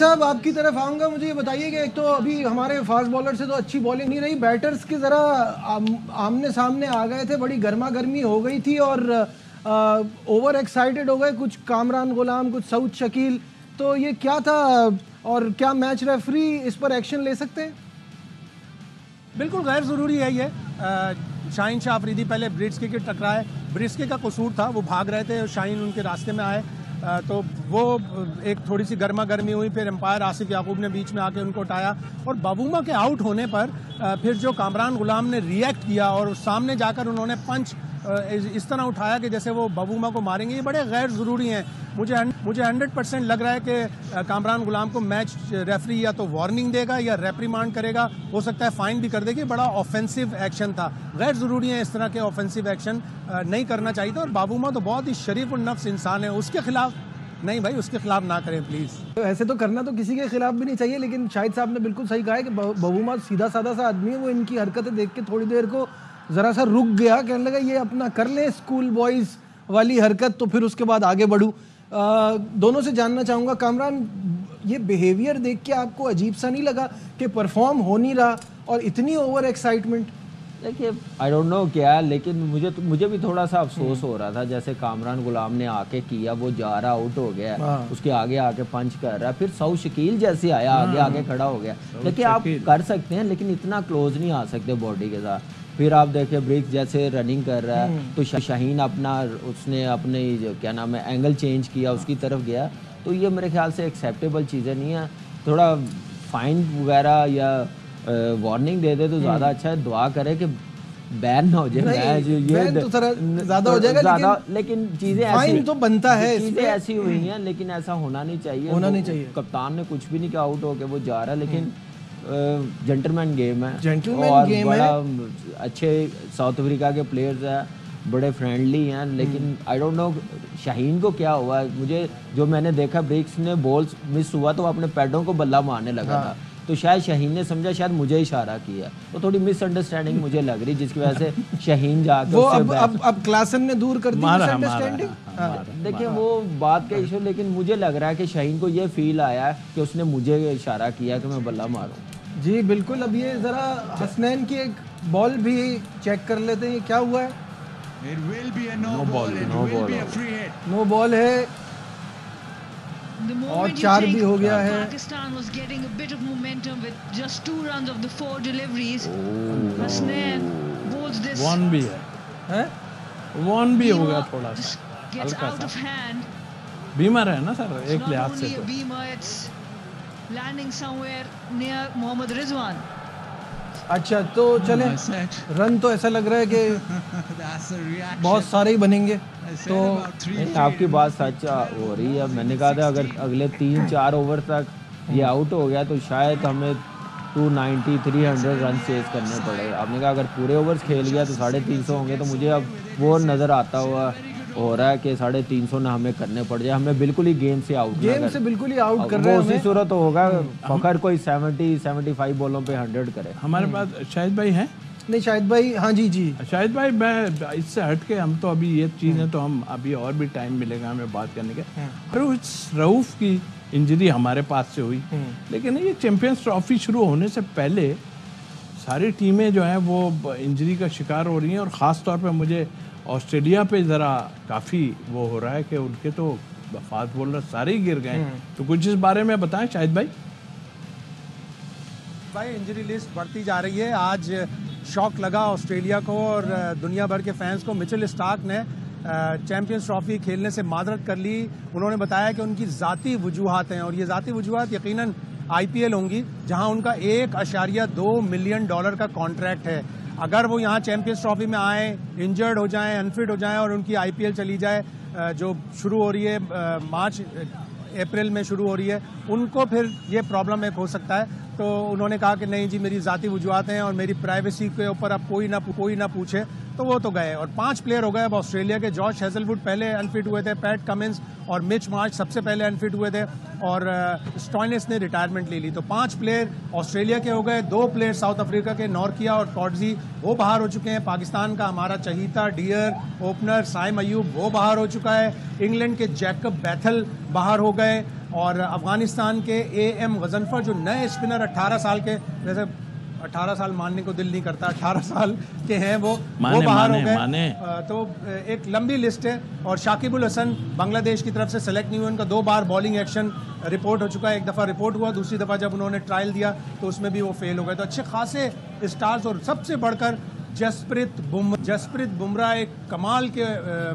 साहब आपकी तरफ आऊंगा, मुझे ये बताइए कि एक तो अभी हमारे फास्ट बॉलर से तो अच्छी बॉलिंग नहीं रही, बैटर्स की ज़रा आमने सामने आ गए थे, बड़ी गर्मा गर्मी हो गई थी और ओवर एक्साइटेड हो गए, कुछ कामरान गुलाम, कुछ सऊद शकील, तो ये क्या था और क्या मैच रेफरी इस पर एक्शन ले सकते हैं? बिल्कुल गैर ज़रूरी है ये। शाहीन शाह अफरीदी पहले ब्रिस्के के टकराए, ब्रिस्के का कसूर था, वो भाग रहे थे और शाहीन उनके रास्ते में आए, तो वो एक थोड़ी सी गर्मा गर्मी हुई। फिर एम्पायर आसिफ याकूब ने बीच में आके उनको उठाया और बबूमा के आउट होने पर फिर जो कामरान गुलाम ने रिएक्ट किया और सामने जाकर उन्होंने पंच इस तरह उठाया कि जैसे वो बबूमा को मारेंगे, ये बड़े गैर ज़रूरी हैं। मुझे 100% लग रहा है कि कामरान गुलाम को मैच रेफरी या तो वार्निंग देगा या रेप्रीमांड करेगा, हो सकता है फाइन भी कर देगी। बड़ा ऑफेंसिव एक्शन था, गैर ज़रूरी है इस तरह के ऑफेंसिव एक्शन नहीं करना चाहिए था। और बबूमा तो बहुत ही शरीफ और नफ्स इंसान है, उसके खिलाफ नहीं भाई, उसके खिलाफ ना करें प्लीज़। तो ऐसे तो करना तो किसी के खिलाफ भी नहीं चाहिए, लेकिन शाहिद साहब ने बिल्कुल सही कहा है कि बबूमा सीधा साधा सा आदमी है, वो इनकी हरकतें देख के थोड़ी देर को ज़रा सा रुक गया, कहने लगा ये अपना कर ले स्कूल बॉयज़ वाली हरकत, तो फिर उसके बाद आगे बढ़ूँ। दोनों से जानना चाहूँगा, कामरान ये बिहेवियर देख के आपको अजीब सा नहीं लगा कि परफॉर्म हो नहीं रहा और इतनी ओवर एक्साइटमेंट? देखिए आई डोंट नो क्या, लेकिन मुझे भी थोड़ा सा अफसोस हो रहा था। जैसे कामरान गुलाम ने आके किया, वो जा रहा आउट हो गया, उसके आगे आके पंच कर रहा है, फिर सऊद शकील जैसे आया आगे आगे खड़ा हो गया। देखिए आप कर सकते हैं लेकिन इतना क्लोज नहीं आ सकते बॉडी के साथ। फिर आप देखिए ब्रिक्स जैसे रनिंग कर रहा है तो शाहीन उसने अपने क्या नाम है एंगल चेंज किया, उसकी तरफ गया, तो ये मेरे ख्याल से एक्सेप्टेबल चीज़ें नहीं है। थोड़ा फाइन वगैरह या वार्निंग दे दे तो ज़्यादा अच्छा है। दुआ करे कि बैन ना हो जाए मैच, ये तो ज़्यादा हो जाएगा, लेकिन चीज़ें ऐसी तो बनता है, चीज़ें ऐसी हुई हैं, लेकिन ऐसा होना नहीं चाहिए। कप्तान ने कुछ भी नहीं किया, आउट होके वो जा रहा है, लेकिन जेंटलमैन गेम है, जेंटलमैन गेम बड़ा अच्छे साउथ अफ्रीका के प्लेयर्स हैं, बड़े फ्रेंडली हैं, लेकिन आई डोंट नो शाहीन को क्या हुआ। मुझे जो मैंने देखा ब्रिक्स ने बॉल्स मिस हुआ तो अपने पैडों को बल्ला मारने लगा था, तो शायद शाहीन ने समझा शायद मुझे इशारा किया, तो थोड़ी मिसअंडरस्टैंडिंग मुझे लग रही, जिसकी वजह से शाहीन जाकर वो अब क्लासन ने दूर कर दी मिसअंडरस्टैंडिंग। देखिए वो बात का इशू, लेकिन मुझे लग रहा है कि शाहीन को ये फील आया कि उसने मुझे इशारा किया कि मैं बल्ला मारूं। जी बिल्कुल। अब ये जरा हसनैन की एक बॉल भी चेक कर लेते हैं, क्या हुआ है? नो बॉल है और 4 भी हो गया है। Pakistan was getting a bit of momentum with just 2 runs of the 4 deliveries. Hasnain bowls this. 1 भी है? 1 भी हो गया थोड़ा सा, gets out of hand. Beamer है ना सर, एक लिहाज से तो beamer, it's landing somewhere near Mohammad Rizwan. अच्छा तो चले, रन तो ऐसा लग रहा है कि बहुत सारे ही बनेंगे, तो आपकी बात सच हो रही है। मैंने कहा था अगर अगले 3-4 ओवर तक ये आउट हो गया तो शायद हमें 290-300 रन चेज करने पड़े। आपने कहा अगर पूरे ओवर्स खेल गया तो 350 होंगे, तो मुझे अब वो नज़र आता हुआ हो रहा है कि 350 ना हमें करने पड़ जाए, हमें बिल्कुल ही गेम से आउट बिल्कुल ही आउट कर रहे हैं। उसी सूरत होगा फखर कोई 70-75 बॉलों पे 100 करे। हमारे पास शाहिद भाई हैं? नहीं शाहिद भाई, हाँ जी शाहिद भाई, मैं इससे हट के हम तो अभी ये चीज़ें तो हम अभी और भी टाइम मिलेगा हमें बात करने के। रऊफ की इंजरी हमारे पास से हुई, लेकिन ये चैंपियंस ट्रॉफी शुरू होने से पहले सारी टीमें जो हैं वो इंजरी का शिकार हो रही हैं, और ख़ास तौर पे मुझे ऑस्ट्रेलिया पे ज़रा काफ़ी वो हो रहा है कि उनके तो फास्ट बॉलर सारे ही गिर गए। तो कुछ इस बारे में बताएं शाहिद भाई। इंजरी लिस्ट बढ़ती जा रही है। आज शॉक लगा ऑस्ट्रेलिया को और दुनिया भर के फैंस को। मिचेल स्टार्क ने चैंपियंस ट्रॉफी खेलने से माजरत कर ली। उन्होंने बताया कि उनकी ज़ाती वजूहात हैं और ये ज़ाती वजूहात यकीनन IPL होंगी, जहां उनका $1.2 मिलियन का कॉन्ट्रैक्ट है। अगर वो यहाँ चैंपियंस ट्रॉफी में आए, इंजर्ड हो जाएं, अनफिट हो जाएं और उनकी IPL चली जाए जो शुरू हो रही है मार्च अप्रैल में शुरू हो रही है, उनको फिर ये प्रॉब्लम एक हो सकता है। तो उन्होंने कहा कि नहीं जी, मेरी ज़ाती वजूहात हैं और मेरी प्राइवेसी के ऊपर अब कोई ना पूछे, तो वो तो गए। और 5 प्लेयर हो गए अब ऑस्ट्रेलिया के। जॉश हेजलवुड पहले अनफिट हुए थे, पैट कमिंस और मिच मार्श सबसे पहले अनफिट हुए थे, और स्टॉइनिस ने रिटायरमेंट ले ली। तो 5 प्लेयर ऑस्ट्रेलिया के हो गए। 2 प्लेयर साउथ अफ्रीका के, नॉर्किया और कॉडजी, वो बाहर हो चुके हैं। पाकिस्तान का हमारा चहीता डियर ओपनर साइम अयूब वो बाहर हो चुका है। इंग्लैंड के जैकब बैथल बाहर हो गए। और अफगानिस्तान के एम गजनफर जो नए स्पिनर 18 साल के, वैसे 18 साल मानने को दिल नहीं करता, 18 साल के हैं वो बाहर हो गए। तो एक लंबी लिस्ट है। और शाकिबुल हसन बांग्लादेश की तरफ से सेलेक्ट नहीं हुए, उनका 2 बार बॉलिंग एक्शन रिपोर्ट हो चुका है। एक दफ़ा रिपोर्ट हुआ, दूसरी दफ़ा जब उन्होंने ट्रायल दिया तो उसमें भी वो फेल हो गए। तो अच्छे खासे स्टार्स, और सबसे बढ़कर जसप्रीत बुमराह एक कमाल के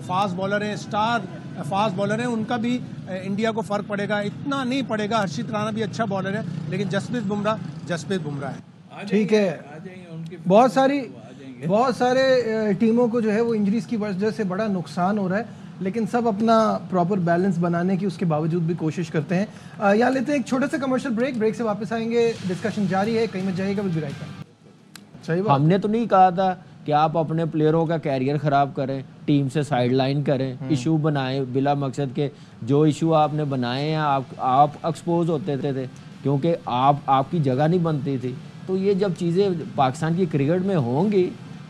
फास्ट बॉलर हैं, स्टार फास्ट बॉलर हैं। उनका भी इंडिया को फ़र्क पड़ेगा, इतना नहीं पड़ेगा। हर्षित राणा भी अच्छा बॉलर है, लेकिन जसप्रीत बुमराह है। ठीक है, बहुत सारे टीमों को जो है वो इंजरीज की वजह से बड़ा नुकसान हो रहा है, लेकिन सब अपना प्रॉपर बैलेंस बनाने की उसके बावजूद भी कोशिश करते हैं। यहाँ लेते हैं एक छोटा सा कमर्शियल ब्रेक से वापस आएंगे। डिस्कशन जारी है, कहीं मत जाइएगा, विल बी राइट बैक। सही बात, हमने तो नहीं कहा था कि आप अपने प्लेयरों का कैरियर खराब करें, टीम से साइडलाइन करें, इशू बनाएं बिला मकसद के। जो इशू आपने बनाए हैं, आप एक्सपोज होते थे क्योंकि आपकी जगह नहीं बनती थी। तो ये जब चीज़ें पाकिस्तान की क्रिकेट में होंगी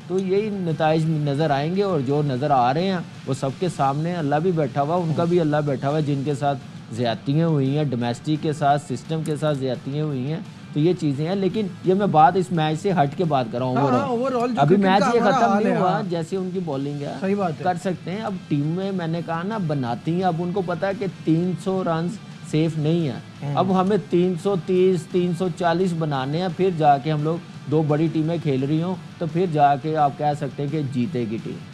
तो यही नताइज नज़र आएंगे, और जो नज़र आ रहे हैं वो सबके सामने। अल्लाह भी बैठा हुआ, उनका भी अल्लाह बैठा हुआ, जिनके साथ ज़्यादतियाँ हुई हैं, डोमेस्टिक के साथ, सिस्टम के साथ ज़्यादतियाँ हुई हैं। तो ये चीज़ें हैं, लेकिन ये मैं बात इस मैच से हट के बात कर रहा हूँ। ओवरऑल अभी मैच ये खत्म नहीं हुआ, जैसे उनकी बॉलिंग है, सही बात है, कर सकते हैं। अब टीम में मैंने कहा ना बनाती हैं, अब उनको पता है कि 300 रन सेफ नहीं है। अब हमें 330 340 बनाने हैं, फिर जाके हम लोग 2 बड़ी टीमें खेल रही हों तो फिर जाके आप कह सकते हैं कि जीतेगी टीम।